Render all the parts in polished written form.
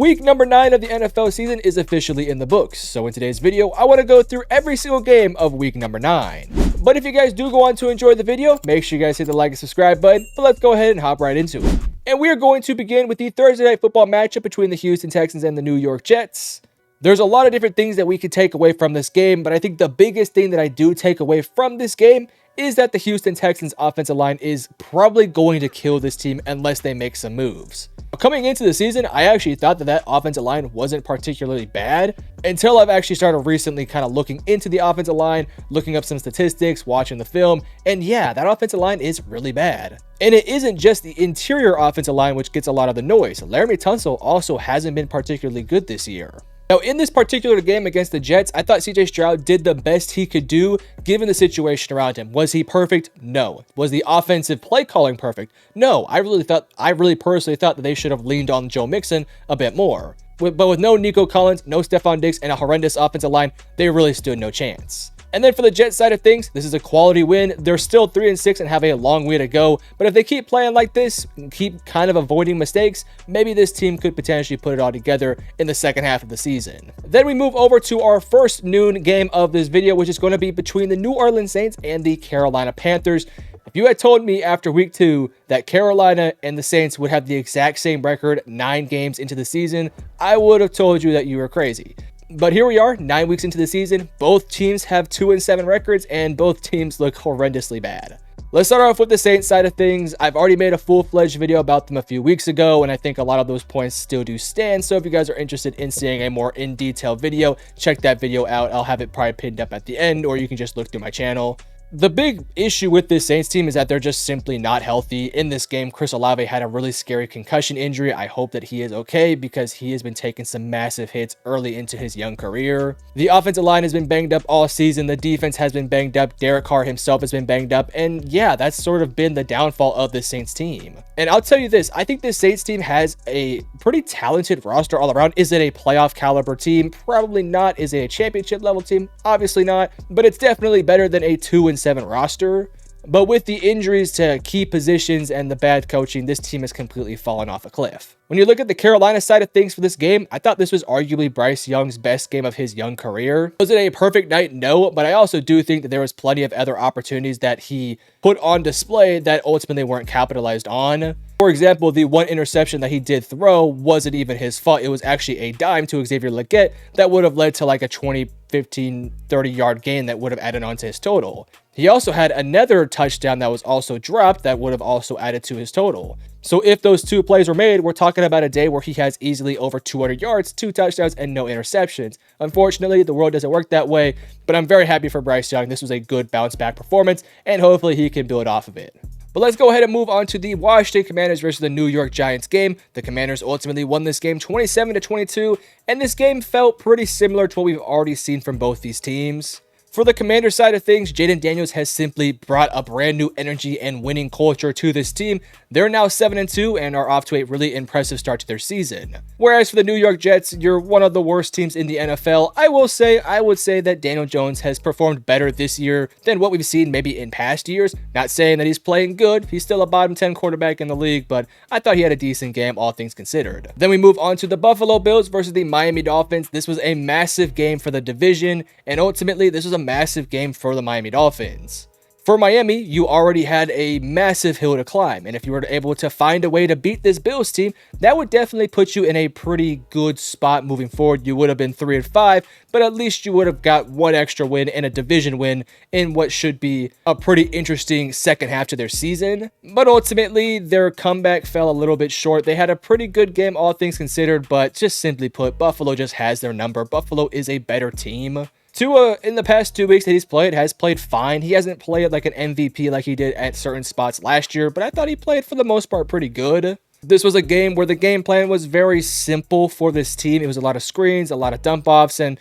Week number 9 of the NFL season is officially in the books, so in today's video, I want to go through every single game of week number 9. But if you guys do go on to enjoy the video, make sure you guys hit the like and subscribe button, but let's go ahead and hop right into it. And we are going to begin with the Thursday Night Football matchup between the Houston Texans and the New York Jets. There's a lot of different things that we could take away from this game, but I think the biggest thing that I do take away from this game is that the Houston Texans offensive line is probably going to kill this team unless they make some moves. Coming into the season, I actually thought that offensive line wasn't particularly bad until I've actually started recently kind of looking into the offensive line, looking up some statistics, watching the film, and yeah, that offensive line is really bad. And it isn't just the interior offensive line which gets a lot of the noise. Laremy Tunsil also hasn't been particularly good this year. Now, in this particular game against the Jets, I thought CJ Stroud did the best he could do given the situation around him. Was he perfect? No. Was the offensive play calling perfect? No. I really personally thought that they should have leaned on Joe Mixon a bit more. But with no Nico Collins, no Stephon Diggs, and a horrendous offensive line, they really stood no chance. And then for the Jets side of things, this is a quality win. They're still 3-6 and have a long way to go. But if they keep playing like this and keep kind of avoiding mistakes, maybe this team could potentially put it all together in the second half of the season. Then we move over to our first noon game of this video, which is going to be between the New Orleans Saints and the Carolina Panthers. If you had told me after week 2 that Carolina and the Saints would have the exact same record 9 games into the season, I would have told you that you were crazy. But here we are, 9 weeks into the season. Both teams have 2-7 records, and both teams look horrendously bad. Let's start off with the Saints side of things. I've already made a full-fledged video about them a few weeks ago, and I think a lot of those points still do stand. So if you guys are interested in seeing a more in-detail video, check that video out. I'll have it probably pinned up at the end, or you can just look through my channel. The big issue with this Saints team is that they're just simply not healthy. In this game, Chris Olave had a really scary concussion injury. I hope that he is okay because he has been taking some massive hits early into his young career. The offensive line has been banged up all season. The defense has been banged up. Derek Carr himself has been banged up. And yeah, that's sort of been the downfall of the Saints team. And I'll tell you this, I think this Saints team has a pretty talented roster all around. Is it a playoff caliber team? Probably not. Is it a championship level team? Obviously not. But it's definitely better than a 2-7 roster. But with the injuries to key positions and the bad coaching, this team has completely fallen off a cliff. When you look at the Carolina side of things for this game, I thought this was arguably Bryce Young's best game of his young career. Was it a perfect night? No, but I also do think that there was plenty of other opportunities that he put on display that ultimately weren't capitalized on. For example, the one interception that he did throw wasn't even his fault. It was actually a dime to Xavier Legette that would have led to like a 20, 15, 30-yard gain that would have added on to his total. He also had another touchdown that was also dropped that would have also added to his total. So if those 2 plays were made, we're talking about a day where he has easily over 200 yards, 2 touchdowns, and no interceptions. Unfortunately, the world doesn't work that way, but I'm very happy for Bryce Young. This was a good bounce back performance, and hopefully he can build off of it. But let's go ahead and move on to the Washington Commanders versus the New York Giants game. The Commanders ultimately won this game 27-22, and this game felt pretty similar to what we've already seen from both these teams. For the Commander side of things, Jaden Daniels has simply brought a brand new energy and winning culture to this team. They're now 7-2 and are off to a really impressive start to their season. Whereas for the New York Jets, you're one of the worst teams in the NFL. I would say that Daniel Jones has performed better this year than what we've seen maybe in past years. Not saying that he's playing good. He's still a bottom 10 quarterback in the league, but I thought he had a decent game, all things considered. Then we move on to the Buffalo Bills versus the Miami Dolphins. This was a massive game for the division, and ultimately this was a massive game for the Miami Dolphins. For Miami, you already had a massive hill to climb, and if you were able to find a way to beat this Bills team, that would definitely put you in a pretty good spot moving forward. You would have been 3-5, but at least you would have got one extra win and a division win in what should be a pretty interesting second half to their season. But ultimately, their comeback fell a little bit short. They had a pretty good game, all things considered, but just simply put, Buffalo just has their number. Buffalo is a better team. Tua, in the past 2 weeks that he's played, has played fine. He hasn't played like an MVP like he did at certain spots last year, but I thought he played for the most part pretty good. This was a game where the game plan was very simple for this team. It was a lot of screens, a lot of dump-offs, and,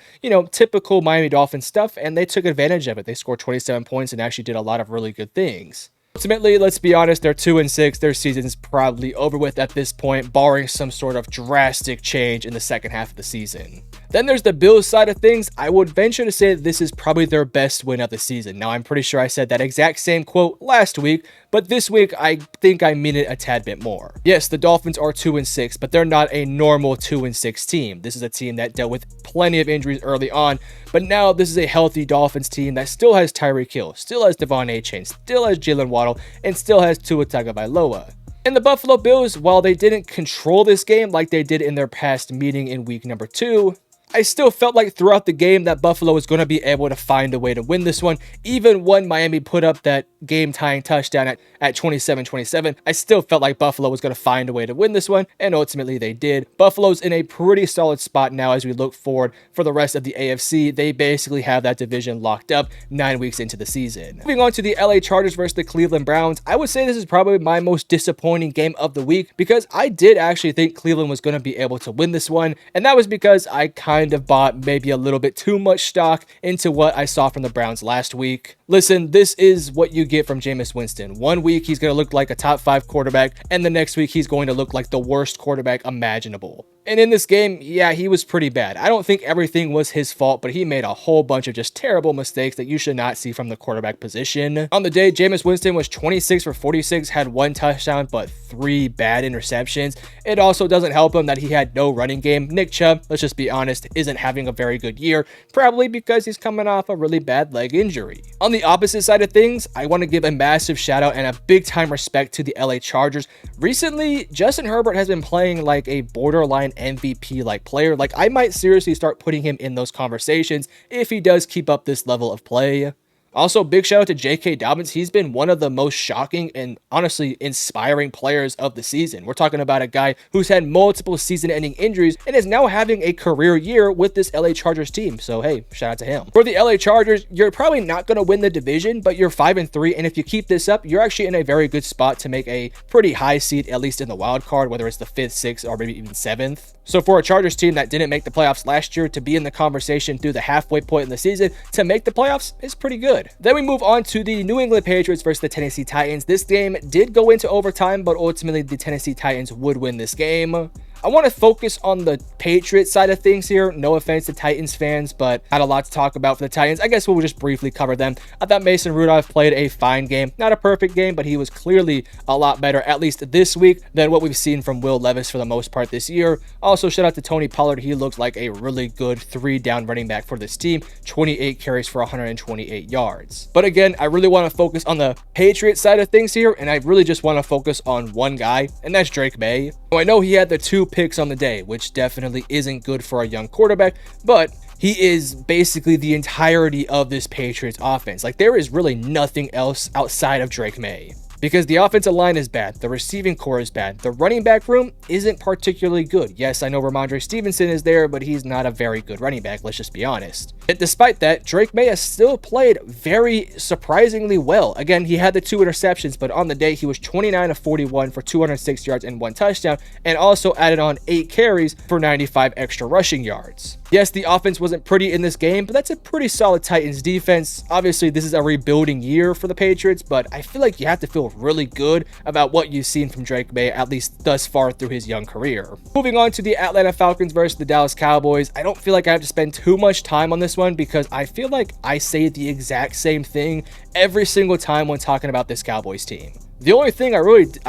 typical Miami Dolphins stuff, and they took advantage of it. They scored 27 points and actually did a lot of really good things. Ultimately, let's be honest, they're 2-6. Their season's probably over with at this point, barring some sort of drastic change in the second half of the season. Then there's the Bills side of things. I would venture to say that this is probably their best win of the season. Now, I'm pretty sure I said that exact same quote last week, but this week I think I mean it a tad bit more. Yes, the Dolphins are 2-6, but they're not a normal 2-6 team. This is a team that dealt with plenty of injuries early on, but now this is a healthy Dolphins team that still has Tyreek Hill, still has Devon Achane, still has Jalen Waddle, and still has Tua Tagovailoa. And the Buffalo Bills, while they didn't control this game like they did in their past meeting in week number 2, I still felt like throughout the game that Buffalo was going to be able to find a way to win this one. Even when Miami put up that game-tying touchdown at 27-27, I still felt like Buffalo was going to find a way to win this one, and ultimately they did. Buffalo's in a pretty solid spot now as we look forward for the rest of the AFC. They basically have that division locked up 9 weeks into the season. Moving on to the LA Chargers versus the Cleveland Browns, I would say this is probably my most disappointing game of the week because I did actually think Cleveland was going to be able to win this one, and that was because I kind of bought maybe a little bit too much stock into what I saw from the Browns last week. Listen, this is what you get from Jameis Winston. One week he's going to look like a top 5 quarterback, and the next week he's going to look like the worst quarterback imaginable. And in this game, yeah, he was pretty bad. I don't think everything was his fault, but he made a whole bunch of just terrible mistakes that you should not see from the quarterback position. On the day, Jameis Winston was 26 for 46, had 1 touchdown, but 3 bad interceptions. It also doesn't help him that he had no running game. Nick Chubb, let's just be honest, isn't having a very good year, probably because he's coming off a really bad leg injury. On the opposite side of things, I want to give a massive shout out and a big time respect to the LA Chargers. Recently, Justin Herbert has been playing like a borderline MVP like player. Like, I might seriously start putting him in those conversations if he does keep up this level of play. Also, big shout out to J.K. Dobbins. He's been one of the most shocking and honestly inspiring players of the season. We're talking about a guy who's had multiple season-ending injuries and is now having a career year with this LA Chargers team. So, hey, shout out to him. For the LA Chargers, you're probably not going to win the division, but you're 5-3, and if you keep this up, you're actually in a very good spot to make a pretty high seed, at least in the wild card, whether it's the 5th, 6th, or maybe even 7th. So for a Chargers team that didn't make the playoffs last year, to be in the conversation through the halfway point in the season to make the playoffs is pretty good. Then we move on to the New England Patriots versus the Tennessee Titans. This game did go into overtime, but ultimately the Tennessee Titans would win this game. I want to focus on the Patriots side of things here. No offense to Titans fans, but I had a lot to talk about for the Titans. I guess we'll just briefly cover them. I thought Mason Rudolph played a fine game. Not a perfect game, but he was clearly a lot better, at least this week, than what we've seen from Will Levis for the most part this year. Also, shout out to Tony Pollard. He looks like a really good 3-down running back for this team. 28 carries for 128 yards. But again, I really want to focus on the Patriots side of things here, and I really just want to focus on one guy, and that's Drake May. I know he had the 2 picks on the day, which definitely isn't good for a young quarterback, but he is basically the entirety of this Patriots offense. Like, there is really nothing else outside of Drake May. Because the offensive line is bad, the receiving core is bad, the running back room isn't particularly good. Yes, I know Ramondre Stevenson is there, but he's not a very good running back, let's just be honest. Yet despite that, Drake May has still played very surprisingly well. Again, he had the 2 interceptions, but on the day he was 29 of 41 for 206 yards and 1 touchdown, and also added on 8 carries for 95 extra rushing yards. Yes, the offense wasn't pretty in this game, but that's a pretty solid Titans defense. Obviously, this is a rebuilding year for the Patriots, but I feel like you have to feel really good about what you've seen from Drake May, at least thus far through his young career. Moving on to the Atlanta Falcons versus the Dallas Cowboys, I don't feel like I have to spend too much time on this one because I feel like I say the exact same thing every single time when talking about this Cowboys team. The only thing I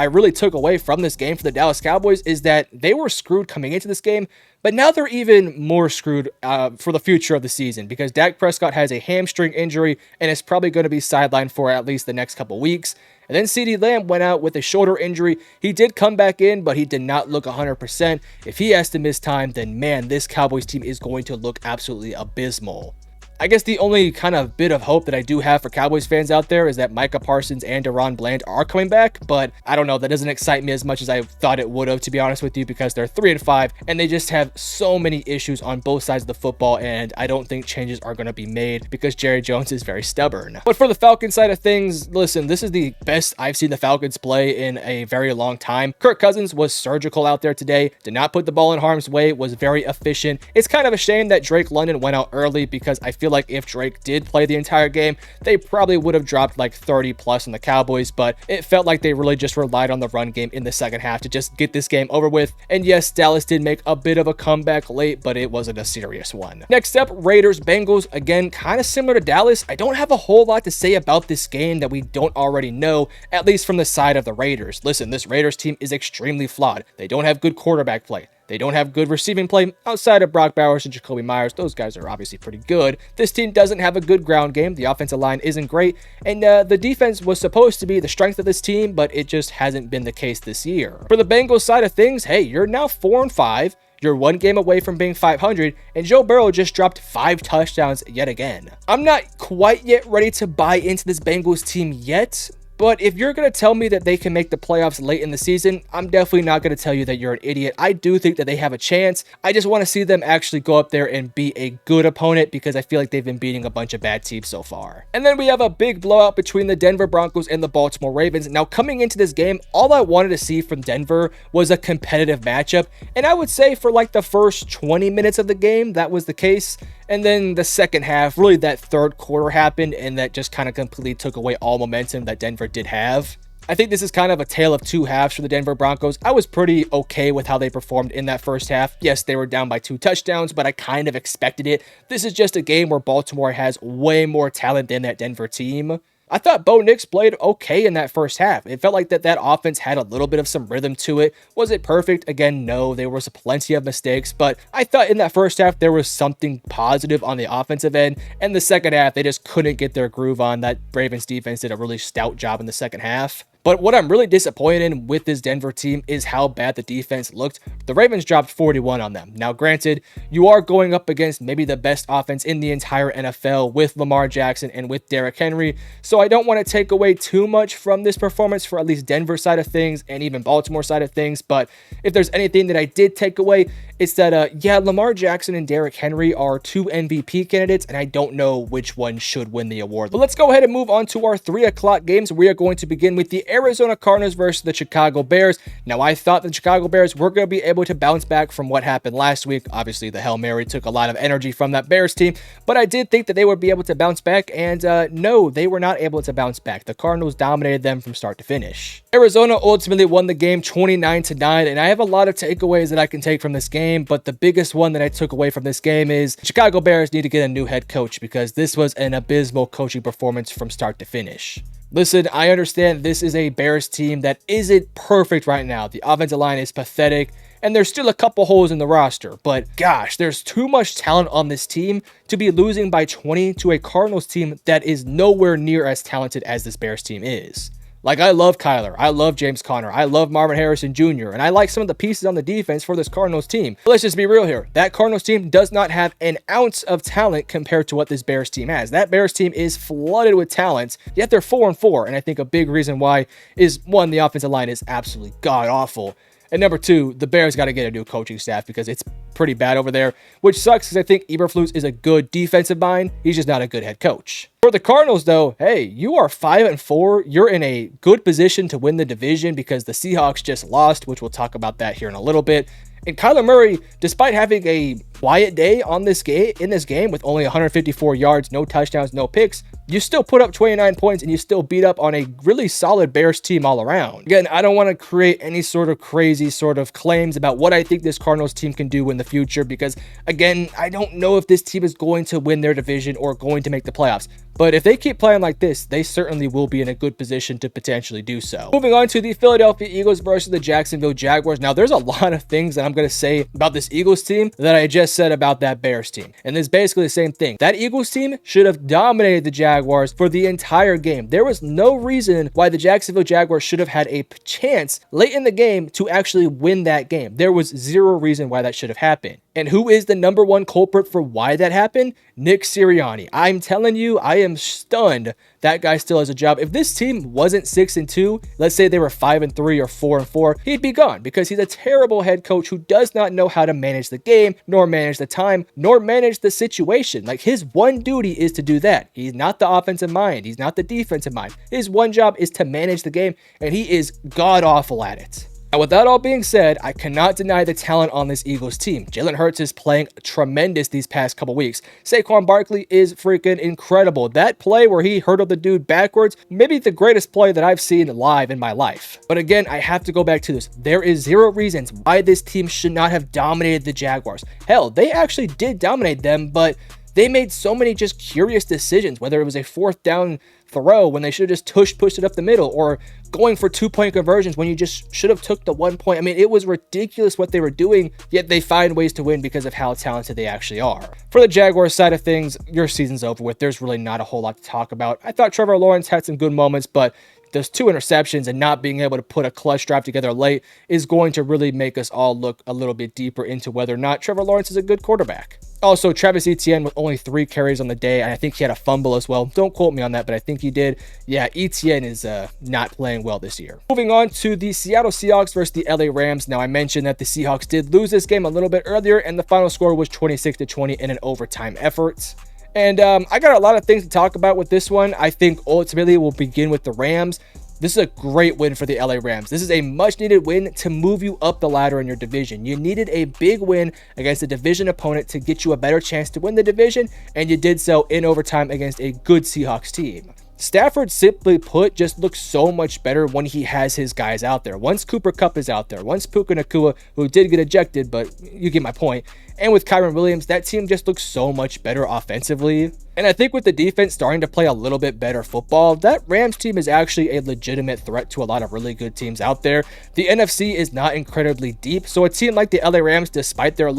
really took away from this game for the Dallas Cowboys is that they were screwed coming into this game, but now they're even more screwed for the future of the season because Dak Prescott has a hamstring injury and is probably going to be sidelined for at least the next couple weeks. And then CeeDee Lamb went out with a shoulder injury. He did come back in, but he did not look 100%. If he has to miss time, then man, this Cowboys team is going to look absolutely abysmal. I guess the only kind of bit of hope that I do have for Cowboys fans out there is that Micah Parsons and Deron Bland are coming back, but I don't know, that doesn't excite me as much as I thought it would have, to be honest with you, because they're 3-5 and they just have so many issues on both sides of the football, and I don't think changes are going to be made because Jerry Jones is very stubborn. But for the Falcons side of things, listen, this is the best I've seen the Falcons play in a very long time. Kirk Cousins was surgical out there today, did not put the ball in harm's way, was very efficient. It's kind of a shame that Drake London went out early because I feel feel like if Drake did play the entire game, they probably would have dropped like 30 plus on the Cowboys, but it felt like they really just relied on the run game in the second half to just get this game over with. And yes, Dallas did make a bit of a comeback late, but it wasn't a serious one. Next up, Raiders Bengals. Again, kind of similar to Dallas. I don't have a whole lot to say about this game that we don't already know, at least from the side of the Raiders. Listen, this Raiders team is extremely flawed. They don't have good quarterback play. They don't have good receiving play outside of Brock Bowers and Jacoby Myers. Those guys are obviously pretty good. This team doesn't have a good ground game. The offensive line isn't great. And the defense was supposed to be the strength of this team, but it just hasn't been the case this year. For the Bengals side of things, hey, you're now 4-5. You're one game away from being 500, and Joe Burrow just dropped 5 touchdowns yet again. I'm not quite yet ready to buy into this Bengals team yet, but if you're going to tell me that they can make the playoffs late in the season, I'm definitely not going to tell you that you're an idiot. I do think that they have a chance. I just want to see them actually go up there and be a good opponent because I feel like they've been beating a bunch of bad teams so far. And then we have a big blowout between the Denver Broncos and the Baltimore Ravens. Now, coming into this game, all I wanted to see from Denver was a competitive matchup. And I would say for like the first 20 minutes of the game, that was the case. And then the second half, really that third quarter happened, and that just kind of completely took away all momentum that Denver did have. I think this is kind of a tale of two halves for the Denver Broncos. I was pretty okay with how they performed in that first half. Yes, they were down by 2 touchdowns, but I kind of expected it. This is just a game where Baltimore has way more talent than that Denver team. I thought Bo Nix played okay in that first half. It felt like that offense had a little bit of some rhythm to it. Was it perfect? Again, no. There was plenty of mistakes, but I thought in that first half there was something positive on the offensive end, and the second half they just couldn't get their groove on. That Ravens defense did a really stout job in the second half. But what I'm really disappointed in with this Denver team is how bad the defense looked. The Ravens dropped 41 on them. Now, granted, you are going up against maybe the best offense in the entire NFL with Lamar Jackson and with Derrick Henry, so I don't want to take away too much from this performance for at least Denver side of things and even Baltimore side of things. But if there's anything that I did take away, it's that, yeah, Lamar Jackson and Derrick Henry are 2 MVP candidates, and I don't know which one should win the award. But let's go ahead and move on to our 3 o'clock games. We are going to begin with the Arizona Cardinals versus the Chicago Bears. Now, I thought the Chicago Bears were going to be able to bounce back from what happened last week. Obviously, the Hail Mary took a lot of energy from that Bears team, but I did think that they would be able to bounce back, and no, they were not able to bounce back. The Cardinals dominated them from start to finish. Arizona ultimately won the game 29-9, and I have a lot of takeaways that I can take from this game, but the biggest one that I took away from this game is Chicago Bears need to get a new head coach because this was an abysmal coaching performance from start to finish. Listen, I understand this is a Bears team that isn't perfect right now. The offensive line is pathetic, and there's still a couple holes in the roster. But gosh, there's too much talent on this team to be losing by 20 to a Cardinals team that is nowhere near as talented as this Bears team is. Like, I love Kyler, I love James Conner, I love Marvin Harrison Jr., and I like some of the pieces on the defense for this Cardinals team. But let's just be real here. That Cardinals team does not have an ounce of talent compared to what this Bears team has. That Bears team is flooded with talent, yet they're 4-4, and I think a big reason why is, 1, the offensive line is absolutely god-awful. And number 2, the Bears got to get a new coaching staff because it's pretty bad over there, which sucks because I think Eberflus is a good defensive mind. He's just not a good head coach. For the Cardinals, though, hey, you are 5-4. You're in a good position to win the division because the Seahawks just lost, which we'll talk about that here in a little bit. And Kyler Murray, despite having a quiet day in this game with only 154 yards, no touchdowns, no picks, you still put up 29 points and you still beat up on a really solid Bears team all around. Again, I don't want to create any sort of crazy sort of claims about what I think this Cardinals team can do in the future because, again, I don't know if this team is going to win their division or going to make the playoffs. But if they keep playing like this, they certainly will be in a good position to potentially do so. Moving on to the Philadelphia Eagles versus the Jacksonville Jaguars. Now, there's a lot of things that I'm going to say about this Eagles team that I just said about that Bears team. And it's basically the same thing. That Eagles team should have dominated the Jaguars for the entire game. There was no reason why the Jacksonville Jaguars should have had a chance late in the game to actually win that game. There was zero reason why that should have happened. And who is the number one culprit for why that happened? Nick Sirianni. I'm telling you, I am stunned that guy still has a job. If this team wasn't 6-2, let's say they were 5-3 or 4-4, he'd be gone because he's a terrible head coach who does not know how to manage the game, nor manage the time, nor manage the situation. Like, his one duty is to do that. He's not the offensive mind. He's not the defensive mind. His one job is to manage the game, and he is god-awful at it. Now, with that all being said, I cannot deny the talent on this Eagles team. Jalen Hurts is playing tremendous these past couple weeks. Saquon Barkley is freaking incredible. That play where he hurdled the dude backwards, maybe the greatest play that I've seen live in my life. But again, I have to go back to this. There is zero reasons why this team should not have dominated the Jaguars. Hell, they actually did dominate them, but they made so many just curious decisions, whether it was a 4th down throw when they should have just pushed it up the middle, or going for 2-point conversions when you just should have took the 1 point. I mean, it was ridiculous what they were doing, yet they find ways to win because of how talented they actually are. For the Jaguars side of things, your season's over with. There's really not a whole lot to talk about. I thought Trevor Lawrence had some good moments, but those 2 interceptions and not being able to put a clutch drive together late is going to really make us all look a little bit deeper into whether or not Trevor Lawrence is a good quarterback. Also, Travis Etienne with only 3 carries on the day, and I think he had a fumble as well. Don't quote me on that, but I think he did. Yeah, Etienne is not playing well this year. Moving on to the Seattle Seahawks versus the LA Rams. Now, I mentioned that the Seahawks did lose this game a little bit earlier, and the final score was 26-20 in an overtime effort. And I got a lot of things to talk about with this one. I think ultimately we'll begin with the Rams. This is a great win for the LA Rams. This is a much needed win to move you up the ladder in your division. You needed a big win against a division opponent to get you a better chance to win the division, and you did so in overtime against a good Seahawks team. Stafford, simply put, just looks so much better when he has his guys out there. Once Cooper Kupp is out there, once Puka Nacua, who did get ejected, but you get my point, and with Kyren Williams, that team just looks so much better offensively. And I think with the defense starting to play a little bit better football, that Rams team is actually a legitimate threat to a lot of really good teams out there. The NFC is not incredibly deep, so a team like the LA Rams, despite their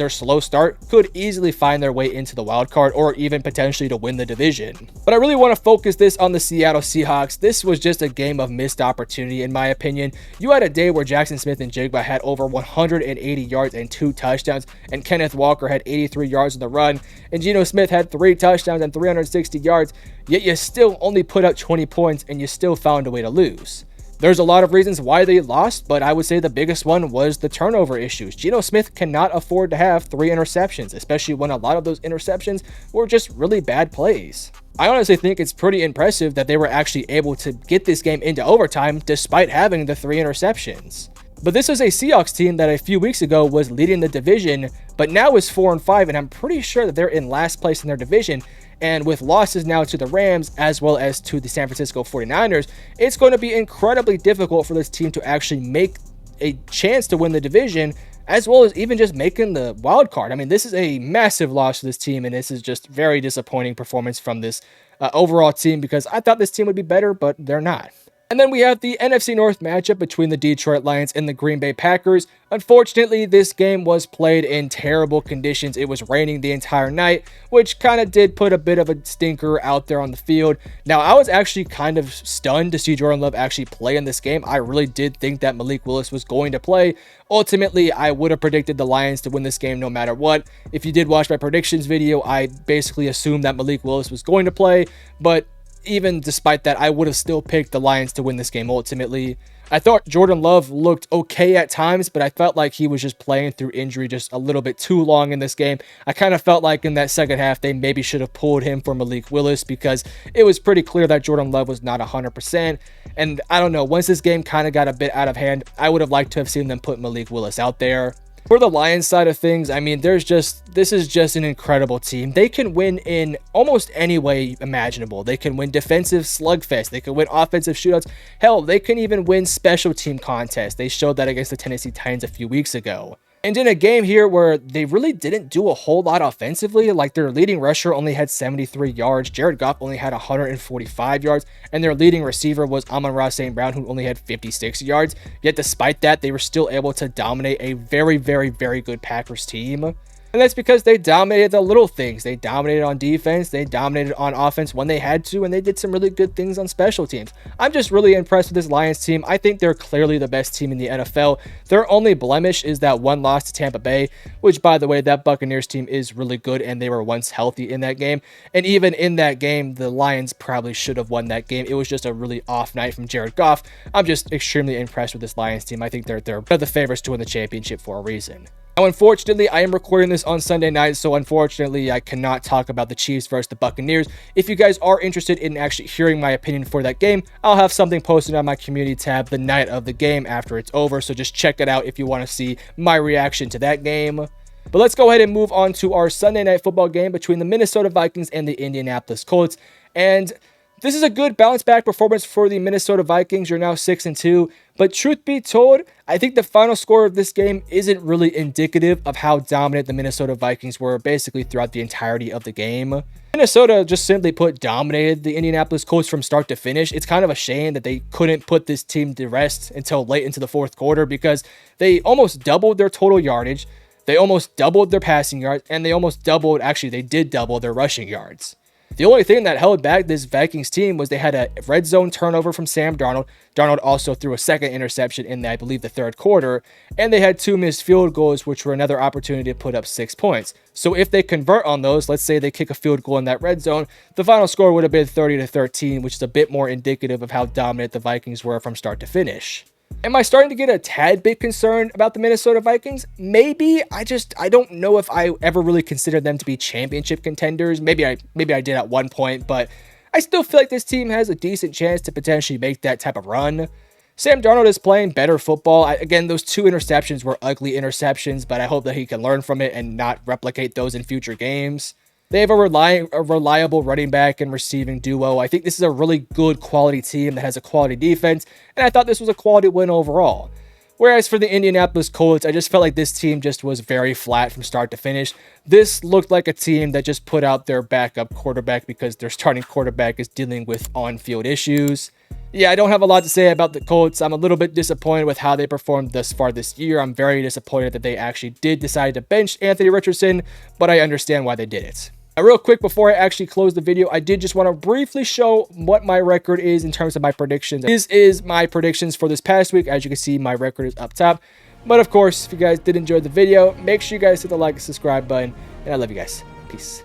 slow start, could easily find their way into the wild card or even potentially to win the division. But I really want to focus this on the Seattle Seahawks. This was just a game of missed opportunity, in my opinion. You had a day where Jackson Smith and Jigba had over 180 yards and 2 touchdowns, and Kenneth Walker had 83 yards in the run, and Geno Smith had 3 touchdowns and 360 yards, yet you still only put up 20 points and you still found a way to lose. There's a lot of reasons why they lost, but I would say the biggest one was the turnover issues. Geno Smith cannot afford to have 3 interceptions, especially when a lot of those interceptions were just really bad plays. I honestly think it's pretty impressive that they were actually able to get this game into overtime despite having the 3 interceptions. But this is a Seahawks team that a few weeks ago was leading the division, but now is 4-5, and I'm pretty sure that they're in last place in their division. And with losses now to the Rams as well as to the San Francisco 49ers, it's going to be incredibly difficult for this team to actually make a chance to win the division, as well as even just making the wild card. I mean, this is a massive loss to this team, and this is just very disappointing performance from this overall team, because I thought this team would be better, but they're not. And then we have the NFC North matchup between the Detroit Lions and the Green Bay Packers. Unfortunately, this game was played in terrible conditions. It was raining the entire night, which kind of did put a bit of a stinker out there on the field. Now, I was actually kind of stunned to see Jordan Love actually play in this game. I really did think that Malik Willis was going to play. Ultimately, I would have predicted the Lions to win this game no matter what. If you did watch my predictions video, I basically assumed that Malik Willis was going to play, but even despite that, I would have still picked the Lions to win this game ultimately. I thought Jordan Love looked okay at times, but I felt like he was just playing through injury just a little bit too long in this game. I kind of felt like in that second half, they maybe should have pulled him for Malik Willis, because it was pretty clear that Jordan Love was not 100%. And I don't know, once this game kind of got a bit out of hand, I would have liked to have seen them put Malik Willis out there. For the Lions side of things, I mean, this is just an incredible team. They can win in almost any way imaginable. They can win defensive slugfest. They can win offensive shootouts. Hell, they can even win special team contests. They showed that against the Tennessee Titans a few weeks ago. And in a game here where they really didn't do a whole lot offensively, like their leading rusher only had 73 yards, Jared Goff only had 145 yards, and their leading receiver was Amon-Ra St. Brown, who only had 56 yards. Yet despite that, they were still able to dominate a very, very, very good Packers team. And that's because they dominated the little things. They dominated on defense, they dominated on offense when they had to, and they did some really good things on special teams. I'm just really impressed with this Lions team. I think they're clearly the best team in the NFL. Their only blemish is that one loss to Tampa Bay, which, by the way, that Buccaneers team is really good, and they were once healthy in that game. And even in that game, the Lions probably should have won that game. It was just a really off night from Jared Goff. I'm just extremely impressed with this Lions team. I think they're the favorites to win the championship for a reason. Now, unfortunately, I am recording this on Sunday night, so unfortunately, I cannot talk about the Chiefs versus the Buccaneers. If you guys are interested in actually hearing my opinion for that game, I'll have something posted on my community tab the night of the game after it's over, so just check it out if you want to see my reaction to that game. But let's go ahead and move on to our Sunday night football game between the Minnesota Vikings and the Indianapolis Colts. And this is a good bounce back performance for the Minnesota Vikings. You're now 6-2. But truth be told, I think the final score of this game isn't really indicative of how dominant the Minnesota Vikings were basically throughout the entirety of the game. Minnesota just simply put dominated the Indianapolis Colts from start to finish. It's kind of a shame that they couldn't put this team to rest until late into the fourth quarter because they almost doubled their total yardage. They almost doubled their passing yards, and they did double their rushing yards. The only thing that held back this Vikings team was they had a red zone turnover from Sam Darnold. Darnold also threw a second interception in, I believe, the third quarter, and they had 2 missed field goals, which were another opportunity to put up 6 points. So if they convert on those, let's say they kick a field goal in that red zone, the final score would have been 30-13, which is a bit more indicative of how dominant the Vikings were from start to finish. Am I starting to get a tad bit concerned about the Minnesota Vikings? Maybe. I don't know if I ever really considered them to be championship contenders. Maybe I did at one point, but I still feel like this team has a decent chance to potentially make that type of run. Sam Darnold is playing better football. Again, those 2 interceptions were ugly interceptions, but I hope that he can learn from it and not replicate those in future games. They have a reliable running back and receiving duo. I think this is a really good quality team that has a quality defense, and I thought this was a quality win overall. Whereas for the Indianapolis Colts, I just felt like this team just was very flat from start to finish. This looked like a team that just put out their backup quarterback because their starting quarterback is dealing with on-field issues. Yeah, I don't have a lot to say about the Colts. I'm a little bit disappointed with how they performed thus far this year. I'm very disappointed that they actually did decide to bench Anthony Richardson, but I understand why they did it. Now, real quick, before I actually close the video, I did just want to briefly show what my record is in terms of my predictions. This is my predictions for this past week. As you can see, my record is up top. But of course, if you guys did enjoy the video, make sure you guys hit the like and subscribe button. And I love you guys. Peace.